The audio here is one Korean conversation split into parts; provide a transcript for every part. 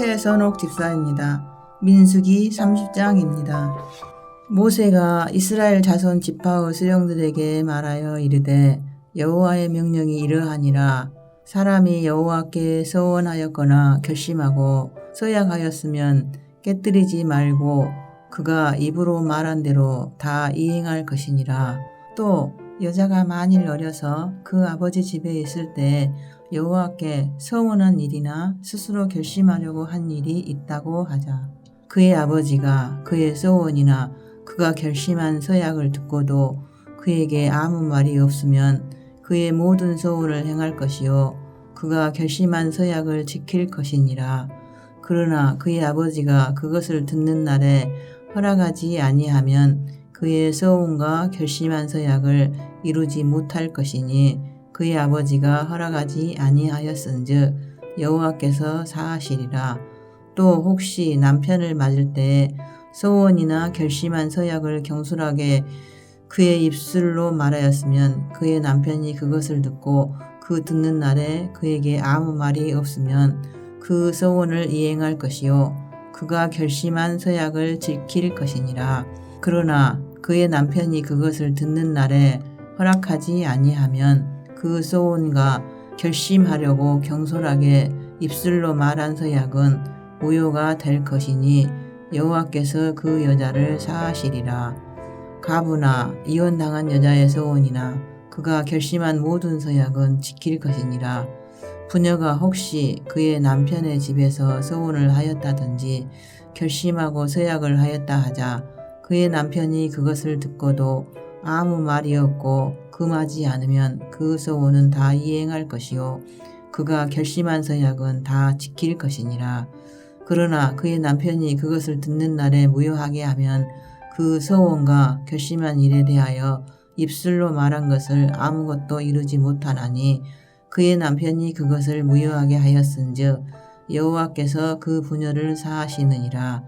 최선옥 집사입니다. 민수기 30장입니다. 모세가 이스라엘 자손 지파의 수령들에게 말하여 이르되 여호와의 명령이 이러하니라. 사람이 여호와께 서원하였거나 결심하고 서약하였으면 깨뜨리지 말고 그가 입으로 말한 대로 다 이행할 것이니라. 또 여자가 만일 어려서 그 아버지 집에 있을 때 여호와께 서원한 일이나 스스로 결심하려고 한 일이 있다고 하자. 그의 아버지가 그의 서원이나 그가 결심한 서약을 듣고도 그에게 아무 말이 없으면 그의 모든 서원을 행할 것이요 그가 결심한 서약을 지킬 것이니라. 그러나 그의 아버지가 그것을 듣는 날에 허락하지 아니하면 그의 서원과 결심한 서약을 이루지 못할 것이니 그의 아버지가 허락하지 아니하였은즉 여호와께서 사하시리라. 또 혹시 남편을 맞을 때에 서원이나 결심한 서약을 경솔하게 그의 입술로 말하였으면 그의 남편이 그것을 듣고 그 듣는 날에 그에게 아무 말이 없으면 그 서원을 이행할 것이요 그가 결심한 서약을 지킬 것이니라. 그러나 그의 남편이 그것을 듣는 날에 허락하지 아니하면 그 서원과 결심하려고 경솔하게 입술로 말한 서약은 무효가 될 것이니 여호와께서 그 여자를 사하시리라. 가부나 이혼당한 여자의 서원이나 그가 결심한 모든 서약은 지킬 것이니라. 부녀가 혹시 그의 남편의 집에서 서원을 하였다든지 결심하고 서약을 하였다 하자 그의 남편이 그것을 듣고도 아무 말이 없고 금하지 않으면 그 서원은 다 이행할 것이요 그가 결심한 서약은 다 지킬 것이니라. 그러나 그의 남편이 그것을 듣는 날에 무효하게 하면 그 서원과 결심한 일에 대하여 입술로 말한 것을 아무것도 이루지 못하나니 그의 남편이 그것을 무효하게 하였은즉 여호와께서 그 부녀를 사하시느니라.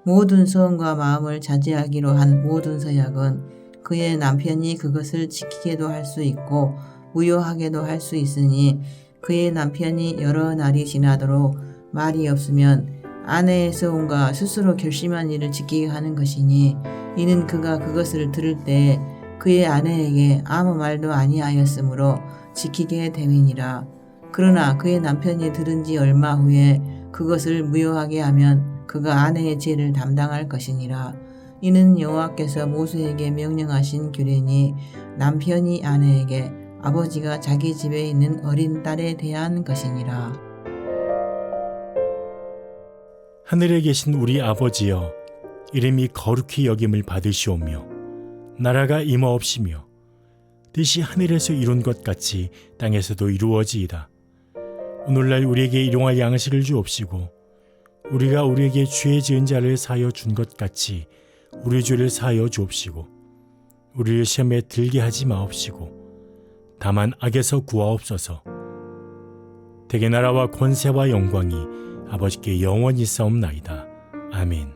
모든 서원과 마음을 자제하기로 한 모든 서약은 그의 남편이 그것을 지키게도 할 수 있고 무효하게도 할 수 있으니 그의 남편이 여러 날이 지나도록 말이 없으면 아내의 서원과 스스로 결심한 일을 지키게 하는 것이니 이는 그가 그것을 들을 때 그의 아내에게 아무 말도 아니하였으므로 지키게 됨이니라. 그러나 그의 남편이 들은 지 얼마 후에 그것을 무효하게 하면 그가 아내의 죄를 담당할 것이니라. 이는 여호와께서 모세에게 명령하신 규례니 남편이 아내에게 아버지가 자기 집에 있는 어린 딸에 대한 것이니라. 하늘에 계신 우리 아버지여, 이름이 거룩히 여김을 받으시오며 나라가 임하옵시며 뜻이 하늘에서 이룬 것 같이 땅에서도 이루어지이다. 오늘날 우리에게 일용할 양식을 주옵시고 우리가 우리에게 죄 지은 자를 사하여 준 것 같이 우리 죄를 사하여 주옵시고 우리를 시험에 들게 하지 마옵시고 다만 악에서 구하옵소서. 대개 나라와 권세와 영광이 아버지께 영원히 싸움나이다. 아멘.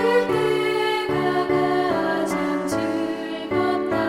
그때가 가장 즐겁다.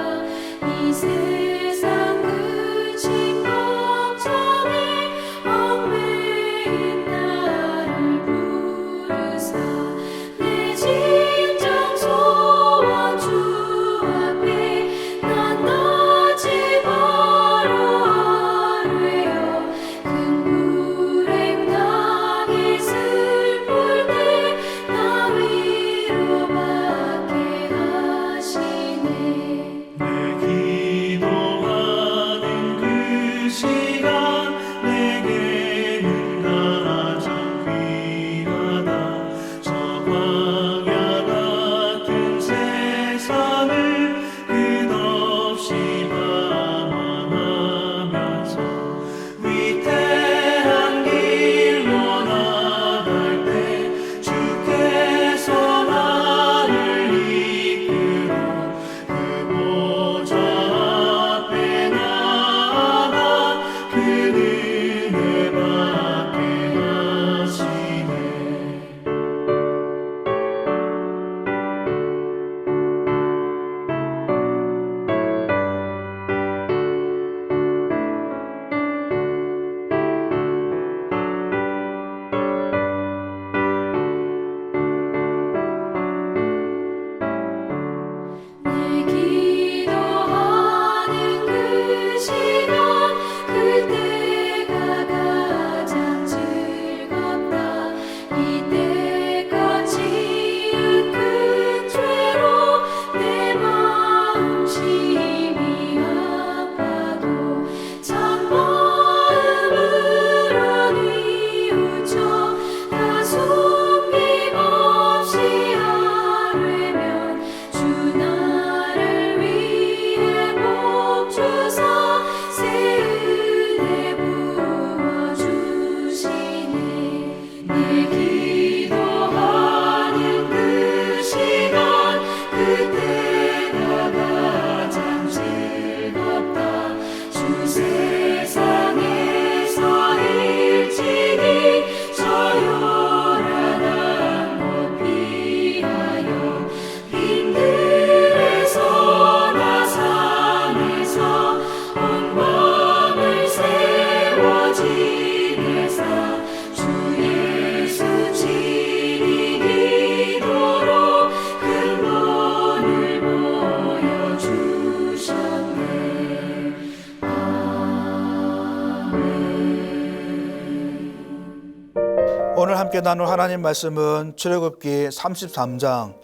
함께 나눌 하나님 말씀은 출애굽기 33장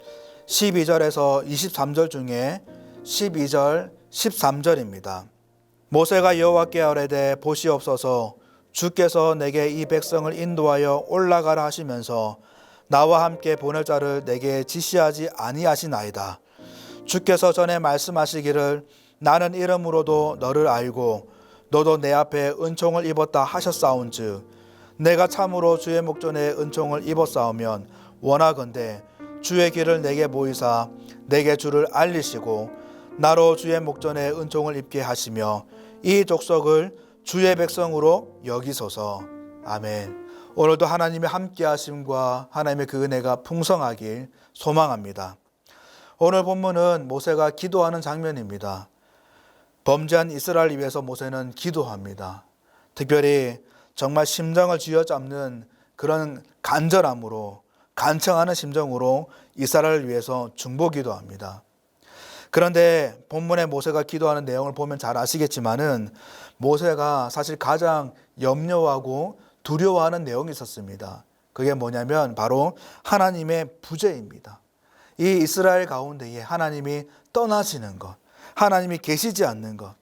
12절에서 23절 중에 12절, 13절입니다. 모세가 여호와께 아뢰되 보시옵소서 주께서 내게 이 백성을 인도하여 올라가라 하시면서 나와 함께 보낼 자를 내게 지시하지 아니하시나이다. 주께서 전에 말씀하시기를 나는 이름으로도 너를 알고 너도 내 앞에 은총을 입었다 하셨사온즉 내가 참으로 주의 목전에 은총을 입었사오면 원하건대 주의 길을 내게 보이사 내게 주를 알리시고 나로 주의 목전에 은총을 입게 하시며 이 족속을 주의 백성으로 여기소서. 아멘. 오늘도 하나님의 함께 하심과 하나님의 그 은혜가 풍성하길 소망합니다. 오늘 본문은 모세가 기도하는 장면입니다. 범죄한 이스라엘을 위해서 모세는 기도합니다. 특별히 정말 심장을 쥐어잡는 그런 간절함으로 간청하는 심정으로 이스라엘을 위해서 중보기도합니다. 그런데 본문에 모세가 기도하는 내용을 보면 잘 아시겠지만은 모세가 사실 가장 염려하고 두려워하는 내용이 있었습니다. 그게 뭐냐면 바로 하나님의 부재입니다. 이 이스라엘 가운데에 하나님이 떠나시는 것, 하나님이 계시지 않는 것,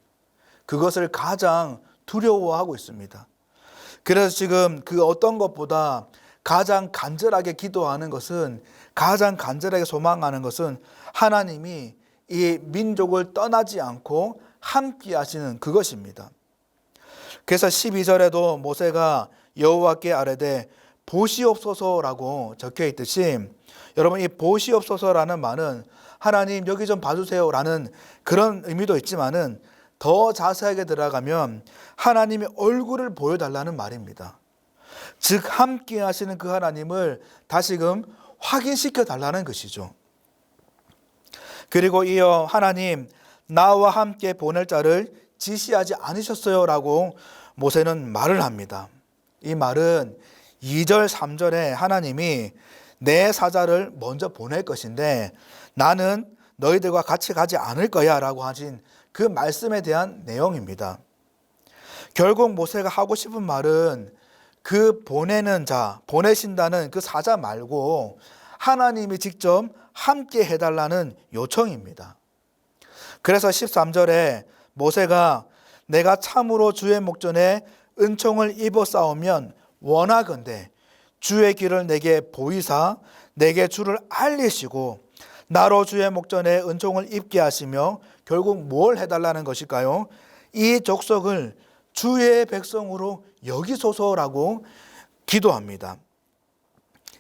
그것을 가장 두려워하고 있습니다. 그래서 지금 그 어떤 것보다 가장 간절하게 기도하는 것은, 가장 간절하게 소망하는 것은 하나님이 이 민족을 떠나지 않고 함께 하시는 그것입니다. 그래서 12절에도 모세가 여호와께 아뢰되 보시옵소서라고 적혀 있듯이, 여러분 이 보시옵소서라는 말은 하나님 여기 좀 봐주세요라는 그런 의미도 있지만은 더 자세하게 들어가면 하나님의 얼굴을 보여달라는 말입니다. 즉 함께 하시는 그 하나님을 다시금 확인시켜 달라는 것이죠. 그리고 이어 하나님 나와 함께 보낼 자를 지시하지 않으셨어요 라고 모세는 말을 합니다. 이 말은 2절 3절에 하나님이 내 사자를 먼저 보낼 것인데 나는 너희들과 같이 가지 않을 거야 라고 하신 그 말씀에 대한 내용입니다. 결국 모세가 하고 싶은 말은 그 보내는 자, 보내신다는 그 사자 말고 하나님이 직접 함께 해달라는 요청입니다. 그래서 13절에 모세가 내가 참으로 주의 목전에 은총을 입어 싸우면 원하건대 주의 길을 내게 보이사 내게 주를 알리시고 나로 주의 목전에 은총을 입게 하시며 결국 뭘 해달라는 것일까요? 이 족속을 주의 백성으로 여기소서라고 기도합니다.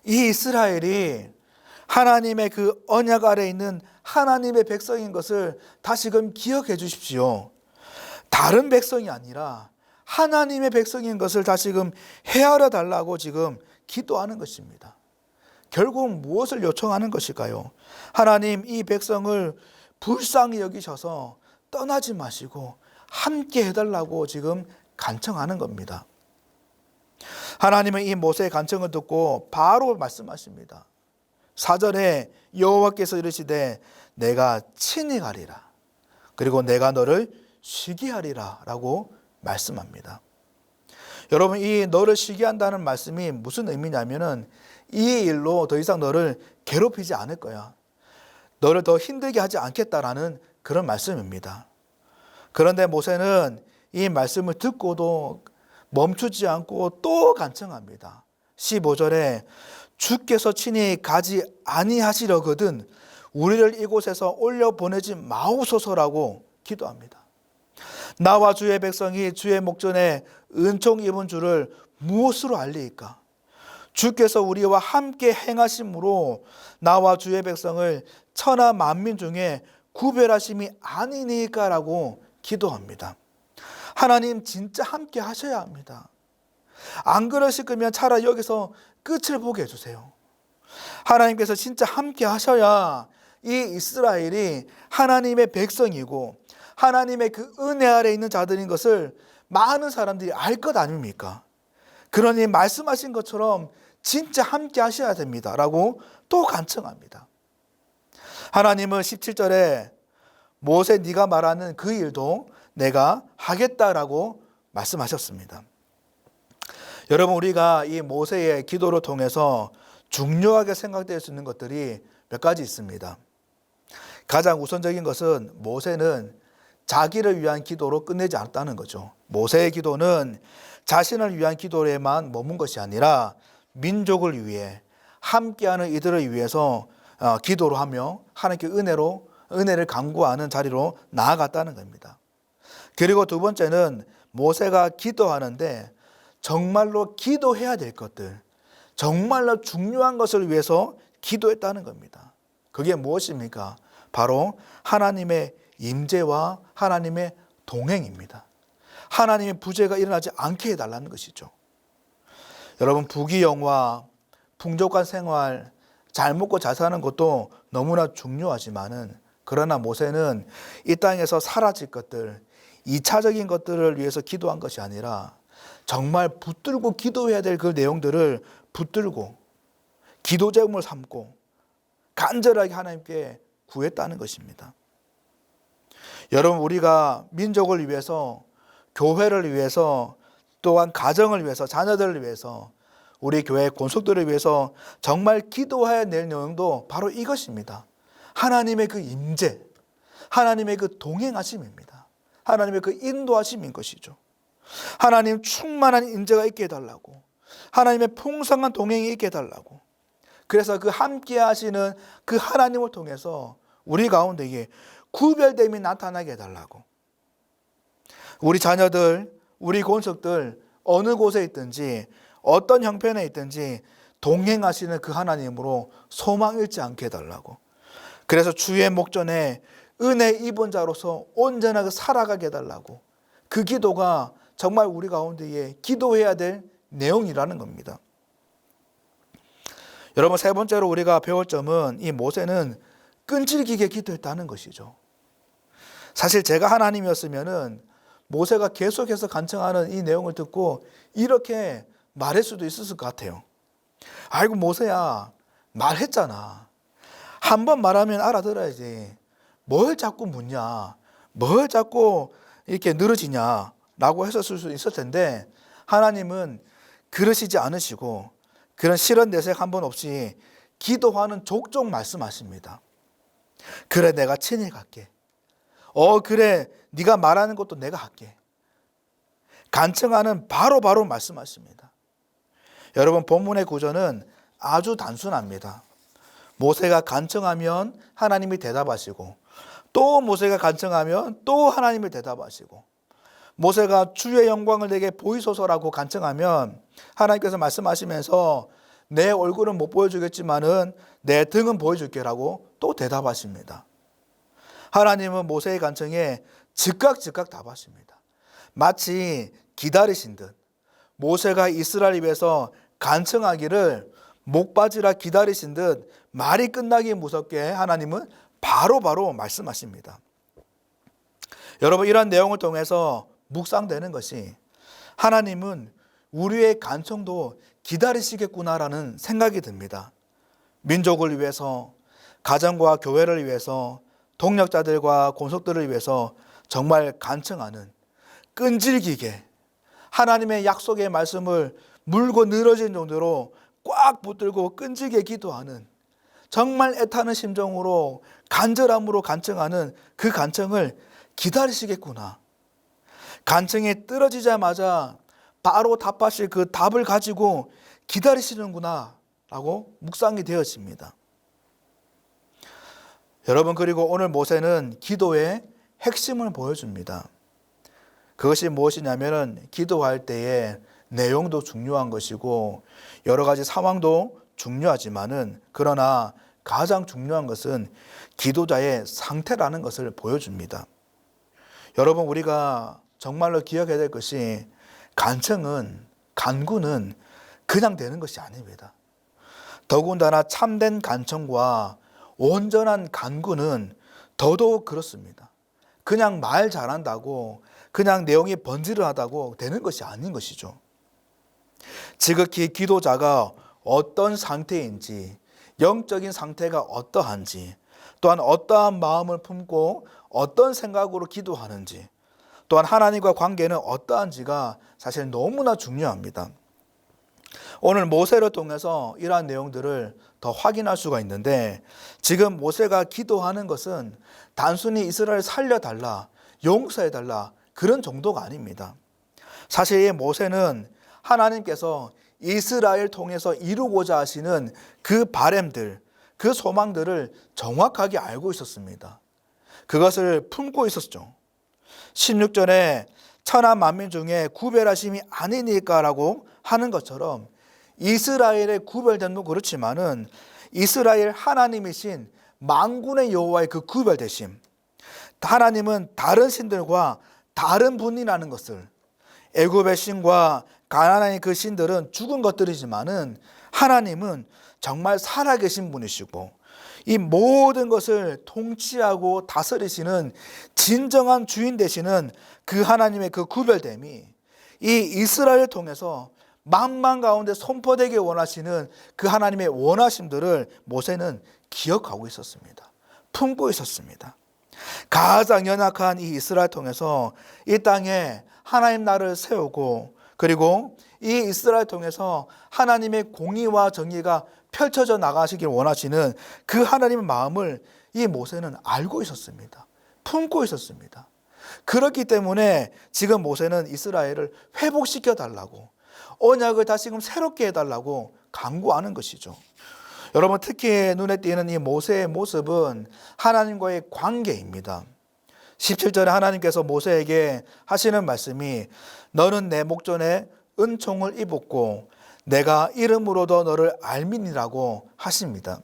이 이스라엘이 하나님의 그 언약 아래에 있는 하나님의 백성인 것을 다시금 기억해 주십시오. 다른 백성이 아니라 하나님의 백성인 것을 다시금 헤아려 달라고 지금 기도하는 것입니다. 결국 무엇을 요청하는 것일까요? 하나님 이 백성을 불쌍히 여기셔서 떠나지 마시고 함께 해달라고 지금 간청하는 겁니다. 하나님은 이 모세의 간청을 듣고 바로 말씀하십니다. 4절에 여호와께서 이르시되 내가 친히 가리라. 그리고 내가 너를 쉬게 하리라 라고 말씀합니다. 여러분 이 너를 쉬게 한다는 말씀이 무슨 의미냐면은 이 일로 더 이상 너를 괴롭히지 않을 거야. 너를 더 힘들게 하지 않겠다라는 그런 말씀입니다. 그런데 모세는 이 말씀을 듣고도 멈추지 않고 또 간청합니다. 15절에 주께서 친히 가지 아니하시려거든 우리를 이곳에서 올려 보내지 마옵소서라고 기도합니다. 나와 주의 백성이 주의 목전에 은총 입은 줄을 무엇으로 알리이까? 주께서 우리와 함께 행하심으로 나와 주의 백성을 천하 만민 중에 구별하심이 아니니까라고 기도합니다. 하나님 진짜 함께 하셔야 합니다. 안 그러실 거면 차라리 여기서 끝을 보게 해주세요. 하나님께서 진짜 함께 하셔야 이 이스라엘이 하나님의 백성이고 하나님의 그 은혜 아래 있는 자들인 것을 많은 사람들이 알 것 아닙니까? 그러니 말씀하신 것처럼 진짜 함께 하셔야 됩니다 라고 또 간청합니다. 하나님은 17절에 모세 네가 말하는 그 일도 내가 하겠다라고 말씀하셨습니다. 여러분, 우리가 이 모세의 기도를 통해서 중요하게 생각될 수 있는 것들이 몇 가지 있습니다. 가장 우선적인 것은 모세는 자기를 위한 기도로 끝내지 않았다는 거죠. 모세의 기도는 자신을 위한 기도에만 머문 것이 아니라 민족을 위해, 함께하는 이들을 위해서 기도로 하며 하나님께 은혜를 간구하는 자리로 나아갔다는 겁니다. 그리고 두 번째는 모세가 기도하는데 정말로 기도해야 될 것들, 정말로 중요한 것을 위해서 기도했다는 겁니다. 그게 무엇입니까? 바로 하나님의 임재와 하나님의 동행입니다. 하나님의 부재가 일어나지 않게 해달라는 것이죠. 여러분, 부귀영화, 풍족한 생활, 잘 먹고 잘 사는 것도 너무나 중요하지만은, 그러나 모세는 이 땅에서 사라질 것들, 2차적인 것들을 위해서 기도한 것이 아니라 정말 붙들고 기도해야 될 그 내용들을 붙들고 기도 제목을 삼고 간절하게 하나님께 구했다는 것입니다. 여러분, 우리가 민족을 위해서, 교회를 위해서, 또한 가정을 위해서, 자녀들을 위해서, 우리 교회 권속들을 위해서 정말 기도해야 될 내용도 바로 이것입니다. 하나님의 그 임재, 하나님의 그 동행하심입니다. 하나님의 그 인도하심인 것이죠. 하나님 충만한 임재가 있게 해달라고, 하나님의 풍성한 동행이 있게 해달라고, 그래서 그 함께 하시는 그 하나님을 통해서 우리 가운데에 구별됨이 나타나게 해달라고, 우리 자녀들, 우리 권속들 어느 곳에 있든지 어떤 형편에 있든지 동행하시는 그 하나님으로 소망 잃지 않게 해달라고, 그래서 주의 목전에 은혜 입은 자로서 온전하게 살아가게 해달라고, 그 기도가 정말 우리 가운데에 기도해야 될 내용이라는 겁니다. 여러분, 세 번째로 우리가 배울 점은 이 모세는 끈질기게 기도했다는 것이죠. 사실 제가 하나님이었으면은 모세가 계속해서 간청하는 이 내용을 듣고 이렇게 말할 수도 있었을 것 같아요. 아이고 모세야, 말했잖아. 한 번 말하면 알아들어야지. 뭘 자꾸 묻냐, 뭘 자꾸 이렇게 늘어지냐 라고 했었을 수 있을 텐데, 하나님은 그러시지 않으시고 그런 실언 내색 한 번 없이 기도하는 족족 말씀하십니다. 그래, 내가 친히 갈게. 그래, 네가 말하는 것도 내가 할게. 간청하는 바로 말씀하십니다. 여러분, 본문의 구조는 아주 단순합니다. 모세가 간청하면 하나님이 대답하시고, 또 모세가 간청하면 또 하나님이 대답하시고, 모세가 주의 영광을 내게 보이소서라고 간청하면 하나님께서 말씀하시면서 내 얼굴은 못 보여주겠지만은 내 등은 보여줄게라고 또 대답하십니다. 하나님은 모세의 간청에 즉각 답하십니다. 마치 기다리신 듯, 모세가 이스라엘 입에서 간청하기를 목바지라 기다리신 듯 말이 끝나기 무섭게 하나님은 바로 말씀하십니다. 여러분, 이런 내용을 통해서 묵상되는 것이 하나님은 우리의 간청도 기다리시겠구나라는 생각이 듭니다. 민족을 위해서, 가정과 교회를 위해서, 동력자들과 권속들을 위해서 정말 간청하는, 끈질기게 하나님의 약속의 말씀을 물고 늘어진 정도로 꽉 붙들고 끈질기게 기도하는, 정말 애타는 심정으로 간절함으로 간청하는 그 간청을 기다리시겠구나, 간청이 떨어지자마자 바로 답하실 그 답을 가지고 기다리시는구나 라고 묵상이 되어집니다. 여러분, 그리고 오늘 모세는 기도의 핵심을 보여줍니다. 그것이 무엇이냐면, 기도할 때에 내용도 중요한 것이고 여러 가지 상황도 중요하지만은, 그러나 가장 중요한 것은 기도자의 상태라는 것을 보여줍니다. 여러분, 우리가 정말로 기억해야 될 것이, 간구는 그냥 되는 것이 아닙니다. 더군다나 참된 간청과 온전한 간구는 더더욱 그렇습니다. 그냥 말 잘한다고, 그냥 내용이 번지르하다고 되는 것이 아닌 것이죠. 지극히 기도자가 어떤 상태인지, 영적인 상태가 어떠한지, 또한 어떠한 마음을 품고 어떤 생각으로 기도하는지, 또한 하나님과 관계는 어떠한지가 사실 너무나 중요합니다. 오늘 모세를 통해서 이러한 내용들을 더 확인할 수가 있는데, 지금 모세가 기도하는 것은 단순히 이스라엘을 살려달라, 용서해달라 그런 정도가 아닙니다. 사실 이 모세는 하나님께서 이스라엘 통해서 이루고자 하시는 그 바램들, 그 소망들을 정확하게 알고 있었습니다. 그것을 품고 있었죠. 16절에 천하 만민 중에 구별하심이 아니니까라고 하는 것처럼 이스라엘의 구별됨도 그렇지만은 이스라엘 하나님이신 만군의 여호와의 그 구별되심, 하나님은 다른 신들과 다른 분이라는 것을, 애굽의 신과 가나안의 그 신들은 죽은 것들이지만은 하나님은 정말 살아계신 분이시고 이 모든 것을 통치하고 다스리시는 진정한 주인 되시는 그 하나님의 그 구별됨이 이 이스라엘을 통해서 만만 가운데 선포되게 원하시는 그 하나님의 원하심들을 모세는 기억하고 있었습니다. 품고 있었습니다. 가장 연약한 이 이스라엘 통해서 이 땅에 하나님 나라를 세우고, 그리고 이 이스라엘 통해서 하나님의 공의와 정의가 펼쳐져 나가시길 원하시는 그 하나님의 마음을 이 모세는 알고 있었습니다. 품고 있었습니다. 그렇기 때문에 지금 모세는 이스라엘을 회복시켜 달라고, 언약을 다시금 새롭게 해달라고 간구하는 것이죠. 여러분, 특히 눈에 띄는 이 모세의 모습은 하나님과의 관계입니다. 17절에 하나님께서 모세에게 하시는 말씀이 너는 내 목전에 은총을 입었고 내가 이름으로도 너를 알미니라고 하십니다.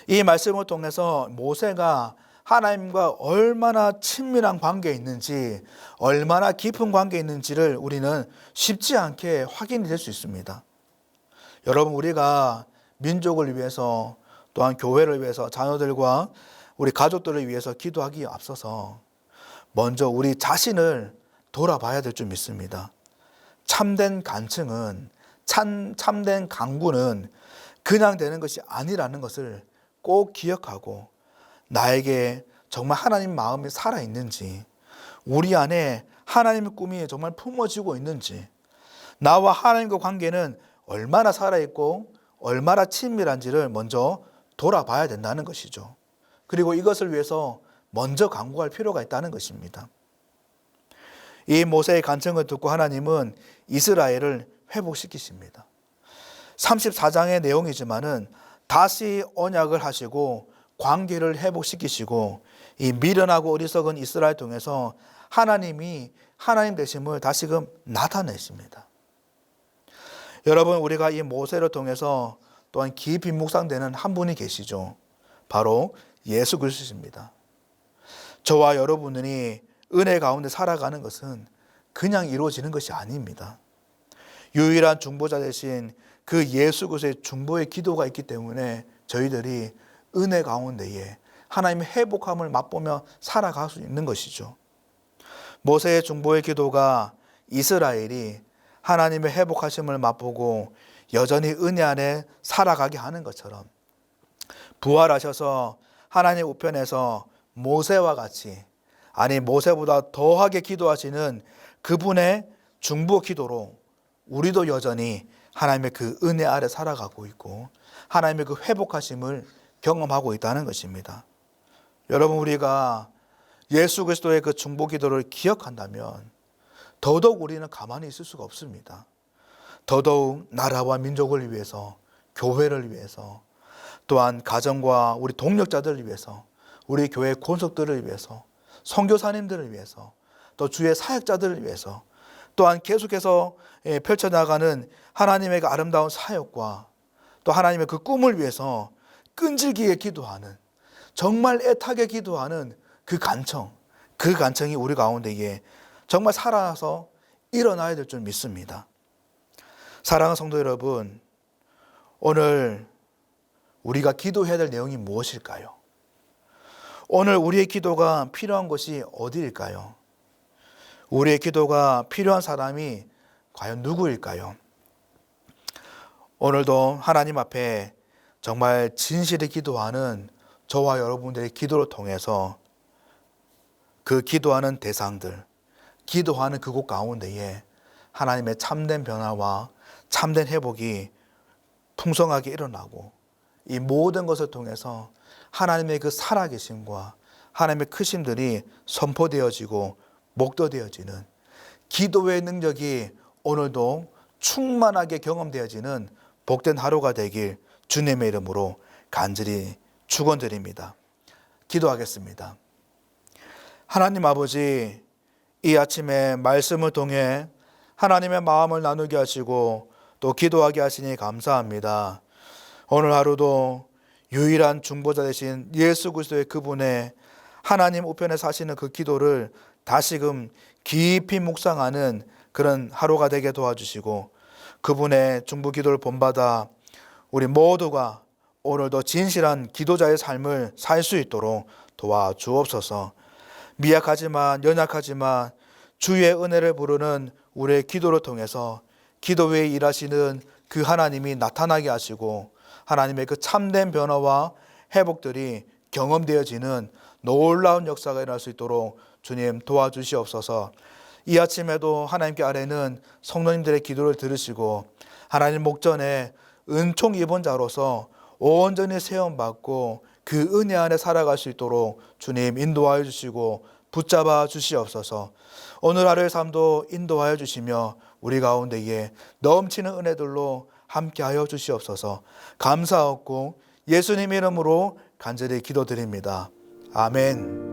이 말씀을 통해서 모세가 하나님과 얼마나 친밀한 관계에 있는지, 얼마나 깊은 관계에 있는지를 우리는 쉽지 않게 확인이 될 수 있습니다. 여러분, 우리가 민족을 위해서, 또한 교회를 위해서, 자녀들과 우리 가족들을 위해서 기도하기에 앞서서 먼저 우리 자신을 돌아봐야 될 줄 믿습니다. 참된 간증은, 참된 간구는 그냥 되는 것이 아니라는 것을 꼭 기억하고, 나에게 정말 하나님 마음이 살아있는지, 우리 안에 하나님의 꿈이 정말 품어지고 있는지, 나와 하나님과 관계는 얼마나 살아있고 얼마나 친밀한지를 먼저 돌아봐야 된다는 것이죠. 그리고 이것을 위해서 먼저 간구할 필요가 있다는 것입니다. 이 모세의 간증을 듣고 하나님은 이스라엘을 회복시키십니다. 34장의 내용이지만은 다시 언약을 하시고 관계를 회복시키시고 이 미련하고 어리석은 이스라엘 통해서 하나님이 하나님 되심을 다시금 나타내십니다. 여러분, 우리가 이 모세를 통해서 또한 깊이 묵상되는 한 분이 계시죠. 바로 예수 그리스도입니다. 저와 여러분이 은혜 가운데 살아가는 것은 그냥 이루어지는 것이 아닙니다. 유일한 중보자 되신 그 예수 그리스도의 중보의 기도가 있기 때문에 저희들이 은혜 가운데에 하나님의 회복함을 맛보며 살아갈 수 있는 것이죠. 모세의 중보의 기도가 이스라엘이 하나님의 회복하심을 맛보고 여전히 은혜 안에 살아가게 하는 것처럼, 부활하셔서 하나님 우편에서 모세와 같이, 아니 모세보다 더하게 기도하시는 그분의 중보 기도로 우리도 여전히 하나님의 그 은혜 아래 살아가고 있고 하나님의 그 회복하심을 경험하고 있다는 것입니다. 여러분, 우리가 예수 그리스도의 그 중보 기도를 기억한다면 더더욱 우리는 가만히 있을 수가 없습니다. 더더욱 나라와 민족을 위해서, 교회를 위해서, 또한 가정과 우리 동력자들을 위해서, 우리 교회 권속들을 위해서, 선교사님들을 위해서, 또 주의 사역자들을 위해서, 또한 계속해서 펼쳐나가는 하나님의 그 아름다운 사역과 또 하나님의 그 꿈을 위해서 끈질기게 기도하는, 정말 애타게 기도하는 그 간청이 우리 가운데에 정말 살아서 일어나야 될 줄 믿습니다. 사랑하는 성도 여러분, 오늘 우리가 기도해야 될 내용이 무엇일까요? 오늘 우리의 기도가 필요한 것이 어디일까요? 우리의 기도가 필요한 사람이 과연 누구일까요? 오늘도 하나님 앞에 정말 진실히 기도하는 저와 여러분들의 기도를 통해서 그 기도하는 대상들, 기도하는 그곳 가운데에 하나님의 참된 변화와 참된 회복이 풍성하게 일어나고 이 모든 것을 통해서 하나님의 그 살아계심과 하나님의 크심들이 선포되어지고 목도되어지는 기도의 능력이 오늘도 충만하게 경험되어지는 복된 하루가 되길 주님의 이름으로 간절히 축원드립니다. 기도하겠습니다. 하나님 아버지, 이 아침에 말씀을 통해 하나님의 마음을 나누게 하시고 또 기도하게 하시니 감사합니다. 오늘 하루도 유일한 중보자 되신 예수 그리스도의 그분의 하나님 우편에 사시는 그 기도를 다시금 깊이 묵상하는 그런 하루가 되게 도와주시고 그분의 중보 기도를 본받아 우리 모두가 오늘도 진실한 기도자의 삶을 살 수 있도록 도와주옵소서. 미약하지만 연약하지만 주의 은혜를 부르는 우리의 기도를 통해서 기도 외에 일하시는 그 하나님이 나타나게 하시고 하나님의 그 참된 변화와 회복들이 경험되어지는 놀라운 역사가 일어날 수 있도록 주님 도와주시옵소서. 이 아침에도 하나님께 아뢰는 성도님들의 기도를 들으시고 하나님 목전에 은총 입은 자로서 온전히 세움받고 그 은혜 안에 살아갈 수 있도록 주님 인도하여 주시고 붙잡아 주시옵소서. 오늘 하루의 삶도 인도하여 주시며 우리 가운데에 넘치는 은혜들로 함께하여 주시옵소서. 감사하고 예수님 이름으로 간절히 기도드립니다. 아멘.